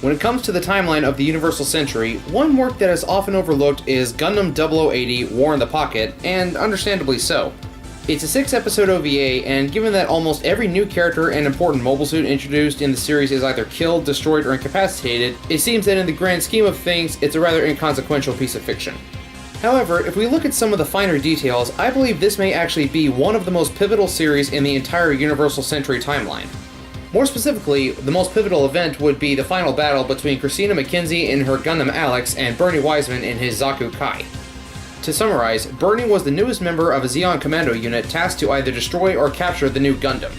When it comes to the timeline of the Universal Century, one work that is often overlooked is Gundam 0080 War in the Pocket, and understandably so. It's a 6-episode OVA, and given that almost every new character and important mobile suit introduced in the series is either killed, destroyed, or incapacitated, it seems that in the grand scheme of things, it's a rather inconsequential piece of fiction. However, if we look at some of the finer details, I believe this may actually be one of the most pivotal series in the entire Universal Century timeline. More specifically, the most pivotal event would be the final battle between Christina McKenzie in her Gundam Alex and Bernie Wiseman in his Zaku Kai. To summarize, Bernie was the newest member of a Zeon commando unit tasked to either destroy or capture the new Gundam.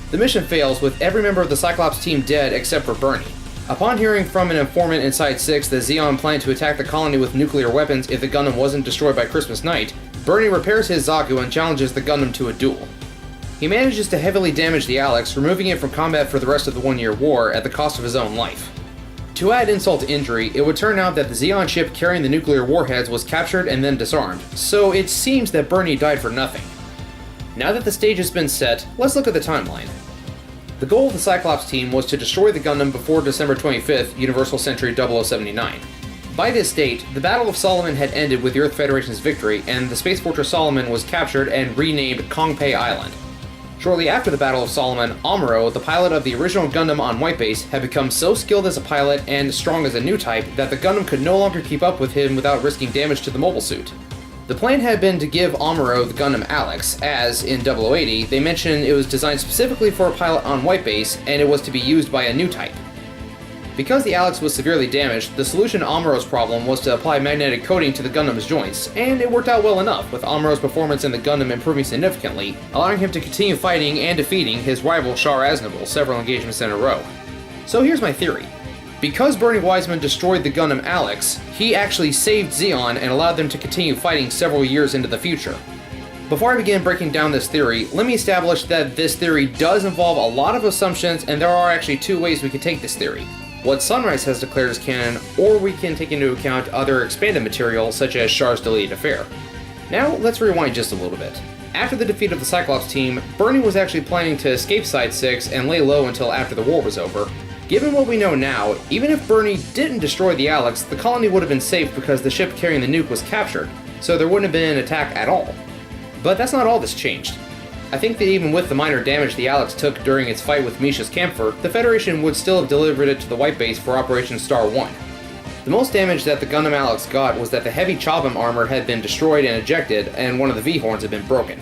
The mission fails with every member of the Cyclops team dead except for Bernie. Upon hearing from an informant inside 6 that Zeon planned to attack the colony with nuclear weapons if the Gundam wasn't destroyed by Christmas night, Bernie repairs his Zaku and challenges the Gundam to a duel. He manages to heavily damage the Alex, removing it from combat for the rest of the One-Year War at the cost of his own life. To add insult to injury, it would turn out that the Zeon ship carrying the nuclear warheads was captured and then disarmed, so it seems that Bernie died for nothing. Now that the stage has been set, let's look at the timeline. The goal of the Cyclops team was to destroy the Gundam before December 25th, Universal Century 0079. By this date, the Battle of Solomon had ended with the Earth Federation's victory, and the Space Fortress Solomon was captured and renamed Kongpei Island. Shortly after the Battle of Solomon, Amuro, the pilot of the original Gundam on White Base, had become so skilled as a pilot and strong as a new type that the Gundam could no longer keep up with him without risking damage to the mobile suit. The plan had been to give Amuro the Gundam Alex, as, in 0080, they mention it was designed specifically for a pilot on White Base, and it was to be used by a new type. Because the Alex was severely damaged, the solution to Amuro's problem was to apply magnetic coating to the Gundam's joints, and it worked out well enough, with Amuro's performance in the Gundam improving significantly, allowing him to continue fighting and defeating his rival Char several engagements in a row. So here's my theory. Because Bernie Wiseman destroyed the Gundam Alex, he actually saved Zeon and allowed them to continue fighting several years into the future. Before I begin breaking down this theory, let me establish that this theory does involve a lot of assumptions, and there are actually 2 ways we could take this theory. What Sunrise has declared as canon, or we can take into account other expanded material such as Char's deleted affair. Now, let's rewind just a little bit. After the defeat of the Cyclops team, Bernie was actually planning to escape Side 6 and lay low until after the war was over. Given what we know now, even if Bernie didn't destroy the Alex, the colony would have been safe because the ship carrying the nuke was captured, so there wouldn't have been an attack at all. But that's not all that's changed. I think that even with the minor damage the Alex took during its fight with Misha's camphor, the Federation would still have delivered it to the White Base for Operation Star 1. The most damage that the Gundam Alex got was that the heavy Chobham armor had been destroyed and ejected, and one of the V-horns had been broken.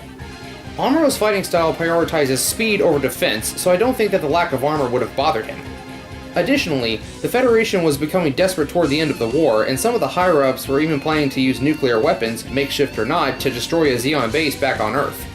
Amuro's fighting style prioritizes speed over defense, so I don't think that the lack of armor would have bothered him. Additionally, the Federation was becoming desperate toward the end of the war, and some of the higher-ups were even planning to use nuclear weapons, makeshift or not, to destroy a Zeon base back on Earth.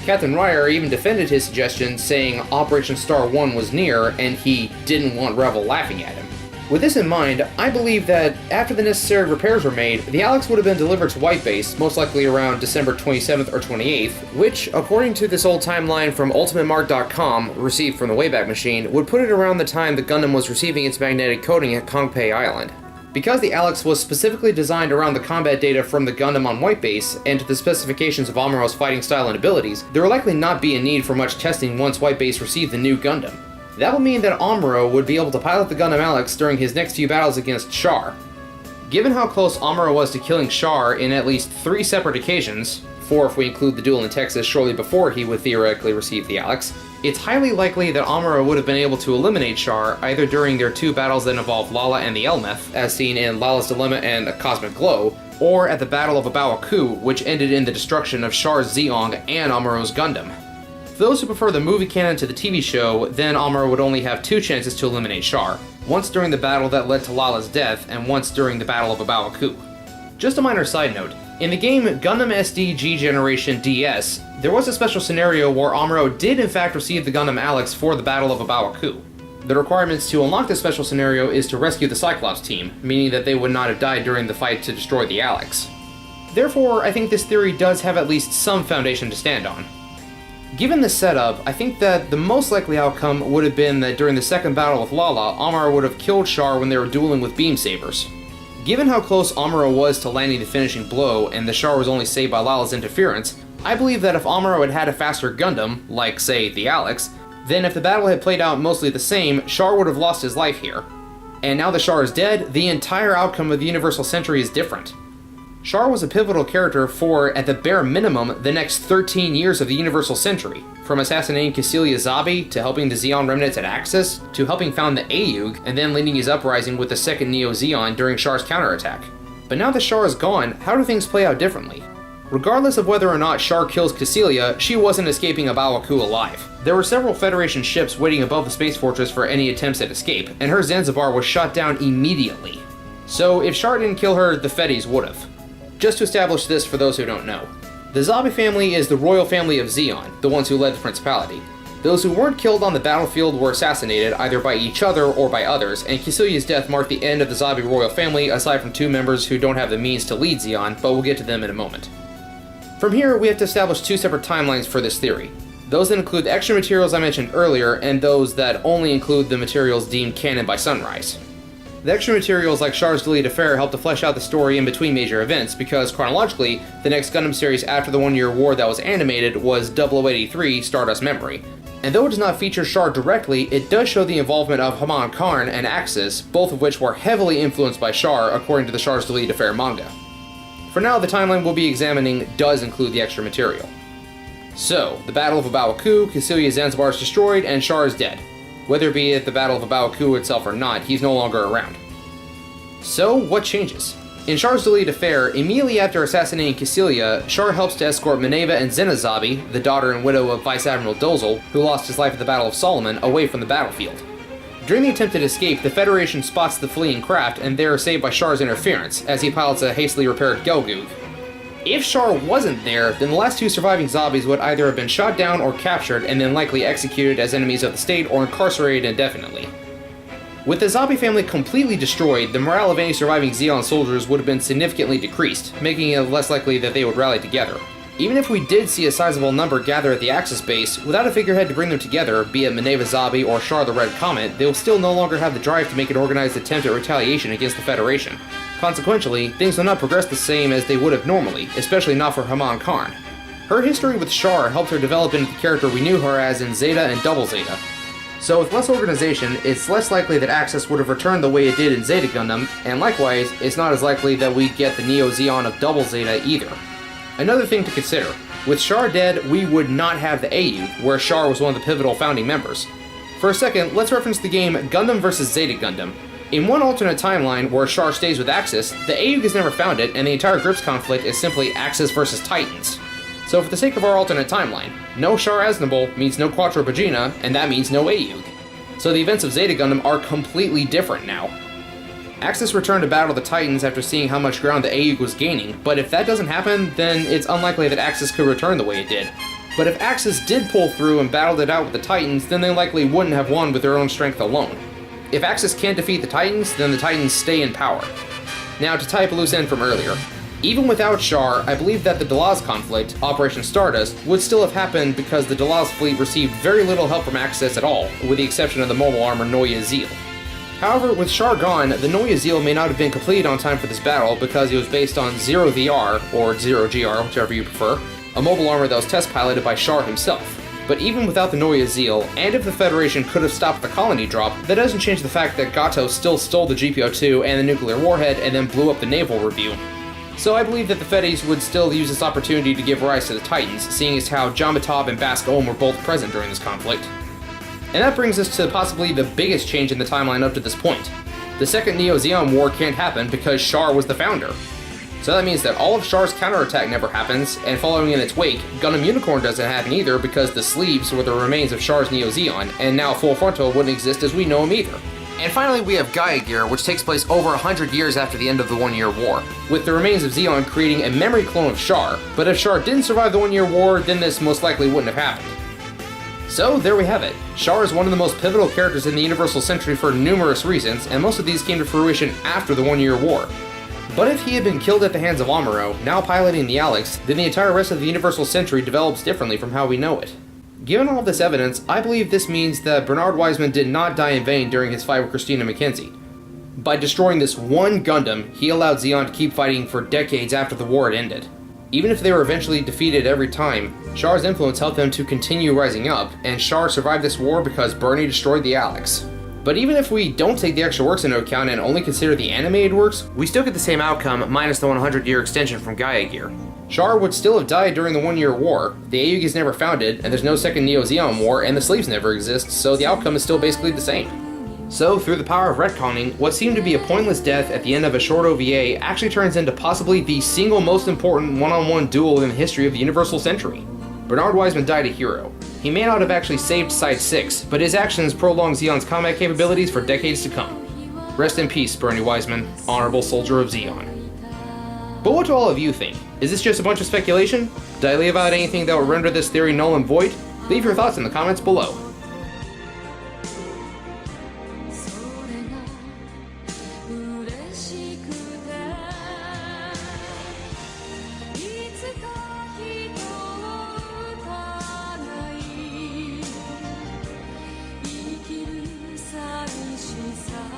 Captain Ryer even defended his suggestion, saying Operation Star 1 was near, and he didn't want Revel laughing at him. With this in mind, I believe that after the necessary repairs were made, the Alex would have been delivered to White Base, most likely around December 27th or 28th, which, according to this old timeline from UltimateMark.com, received from the Wayback Machine, would put it around the time the Gundam was receiving its magnetic coating at Kongpei Island. Because the Alex was specifically designed around the combat data from the Gundam on White Base, and to the specifications of Amuro's fighting style and abilities, there would likely not be a need for much testing once White Base received the new Gundam. That would mean that Amuro would be able to pilot the Gundam Alex during his next few battles against Char. Given how close Amuro was to killing Char in at least 3 separate occasions, 4 if we include the duel in Texas shortly before he would theoretically receive the Alex, it's highly likely that Amuro would have been able to eliminate Char either during their 2 battles that involved Lala and the Elmeth, as seen in Lala's Dilemma and A Cosmic Glow, or at the Battle of Abawaku, which ended in the destruction of Char's Zeong and Amuro's Gundam. For those who prefer the movie canon to the TV show, then Amuro would only have 2 chances to eliminate Char, once during the battle that led to Lala's death, and once during the Battle of Abawaku. Just a minor side note, in the game Gundam SD G Generation DS, there was a special scenario where Amuro did in fact receive the Gundam Alex for the Battle of Abawaku. The requirements to unlock this special scenario is to rescue the Cyclops team, meaning that they would not have died during the fight to destroy the Alex. Therefore, I think this theory does have at least some foundation to stand on. Given this setup, I think that the most likely outcome would have been that during the second battle with Lala, Amuro would have killed Char when they were dueling with beam sabers. Given how close Amuro was to landing the finishing blow, and the Char was only saved by Lala's interference, I believe that if Amuro had had a faster Gundam, like, say, the Alex, then if the battle had played out mostly the same, Char would have lost his life here. And now that Char is dead, the entire outcome of the Universal Century is different. Char was a pivotal character for, at the bare minimum, the next 13 years of the Universal Century, from assassinating Kycilia Zabi, to helping the Zeon remnants at Axis, to helping found the Aeug, and then leading his uprising with the second Neo-Zeon during Char's counterattack. But now that Char is gone, how do things play out differently? Regardless of whether or not Char kills Kycilia, she wasn't escaping a Bawaku alive. There were several Federation ships waiting above the Space Fortress for any attempts at escape, and her Zanzibar was shot down immediately. So if Char didn't kill her, the Fedis would've. Just to establish this for those who don't know. The Zabi family is the royal family of Zeon, the ones who led the Principality. Those who weren't killed on the battlefield were assassinated either by each other or by others, and Kycilia's death marked the end of the Zabi royal family aside from 2 members who don't have the means to lead Zeon, but we'll get to them in a moment. From here, we have to establish 2 separate timelines for this theory. Those that include the extra materials I mentioned earlier, and those that only include the materials deemed canon by Sunrise. The extra materials like Char's deleted affair help to flesh out the story in between major events, because chronologically, the next Gundam series after the One-Year War that was animated was 0083 Stardust Memory. And though it does not feature Char directly, it does show the involvement of Haman Karn and Axis, both of which were heavily influenced by Char according to the Char's deleted affair manga. For now, the timeline we'll be examining does include the extra material. So, the Battle of Bawaku, Kycilia Zanzibar is destroyed, and Char is dead. Whether it be at the Battle of Bawaku itself or not, he's no longer around. So, what changes? In Char's deleted affair, immediately after assassinating Kycilia, Char helps to escort Mineva and Zena Zabi, the daughter and widow of Vice Admiral Dozel, who lost his life at the Battle of Solomon, away from the battlefield. During the attempted escape, the Federation spots the fleeing craft, and they are saved by Char's interference, as he pilots a hastily repaired Gelgoog. If Char wasn't there, then the last 2 surviving Zabis would either have been shot down or captured, and then likely executed as enemies of the state or incarcerated indefinitely. With the Zabi family completely destroyed, the morale of any surviving Zeon soldiers would have been significantly decreased, making it less likely that they would rally together. Even if we did see a sizable number gather at the Axis base, without a figurehead to bring them together, be it Mineva Zabi or Char the Red Comet, they will still no longer have the drive to make an organized attempt at retaliation against the Federation. Consequently, things will not progress the same as they would have normally, especially not for Haman Karn. Her history with Char helped her develop into the character we knew her as in Zeta and Double Zeta. So with less organization, it's less likely that Axis would have returned the way it did in Zeta Gundam, and likewise, it's not as likely that we'd get the Neo-Zeon of Double Zeta either. Another thing to consider, with Char dead, we would not have the Aeug, where Char was one of the pivotal founding members. For a second, let's reference the game Gundam vs. Zeta Gundam. In one alternate timeline where Char stays with Axis, the Aeug is never founded, and the entire Grips conflict is simply Axis versus Titans. So for the sake of our alternate timeline, no Char Aznable means no Quattro Bagina, and that means no Aeug. So the events of Zeta Gundam are completely different now. Axis returned to battle the Titans after seeing how much ground the Aeug was gaining, but if that doesn't happen, then it's unlikely that Axis could return the way it did. But if Axis did pull through and battled it out with the Titans, then they likely wouldn't have won with their own strength alone. If Axis can't defeat the Titans, then the Titans stay in power. Now, to tie up a loose end from earlier, even without Char, I believe that the Delaz conflict, Operation Stardust, would still have happened because the Delaz fleet received very little help from Axis at all, with the exception of the mobile armor Neue Ziel. However, with Char gone, the Neue Ziel may not have been completed on time for this battle because it was based on Zero VR, or Zero GR, whichever you prefer, a mobile armor that was test piloted by Char himself. But even without the Neue Ziel, and if the Federation could have stopped the colony drop, that doesn't change the fact that Gato still stole the GPO-2 and the nuclear warhead and then blew up the naval review. So I believe that the Fedis would still use this opportunity to give rise to the Titans, seeing as how Jamatab and Bask Ohm were both present during this conflict. And that brings us to possibly the biggest change in the timeline up to this point. The second Neo-Zeon War can't happen because Char was the founder. So that means that all of Char's counterattack never happens, and following in its wake, Gundam Unicorn doesn't happen either because the sleeves were the remains of Char's Neo-Zeon, and now Full Frontal wouldn't exist as we know him either. And finally we have Gaia Gear, which takes place over 100 years after the end of the One-Year War, with the remains of Zeon creating a memory clone of Char, but if Char didn't survive the One-Year War, then this most likely wouldn't have happened. So there we have it. Char is one of the most pivotal characters in the Universal Century for numerous reasons, and most of these came to fruition after the One-Year War. But if he had been killed at the hands of Amuro, now piloting the Alex, then the entire rest of the Universal Century develops differently from how we know it. Given all this evidence, I believe this means that Bernard Wiseman did not die in vain during his fight with Christina McKenzie. By destroying this one Gundam, he allowed Zeon to keep fighting for decades after the war had ended. Even if they were eventually defeated every time, Char's influence helped them to continue rising up, and Char survived this war because Bernie destroyed the Alex. But even if we don't take the extra works into account and only consider the animated works, we still get the same outcome minus the 100-year extension from Gaia Gear. Char would still have died during the 1-year war, the AUG is never founded, and there's no second Neo-Zeon war, and the slaves never exist, so the outcome is still basically the same. So, through the power of retconning, what seemed to be a pointless death at the end of a short OVA actually turns into possibly the single most important one-on-one duel in the history of the Universal Century. Bernard Wiseman died a hero. He may not have actually saved Side 6, but his actions prolonged Zeon's combat capabilities for decades to come. Rest in peace, Bernie Wiseman, honorable soldier of Zeon. But what do all of you think? Is this just a bunch of speculation? Did I leave out anything that would render this theory null and void? Leave your thoughts in the comments below. Sa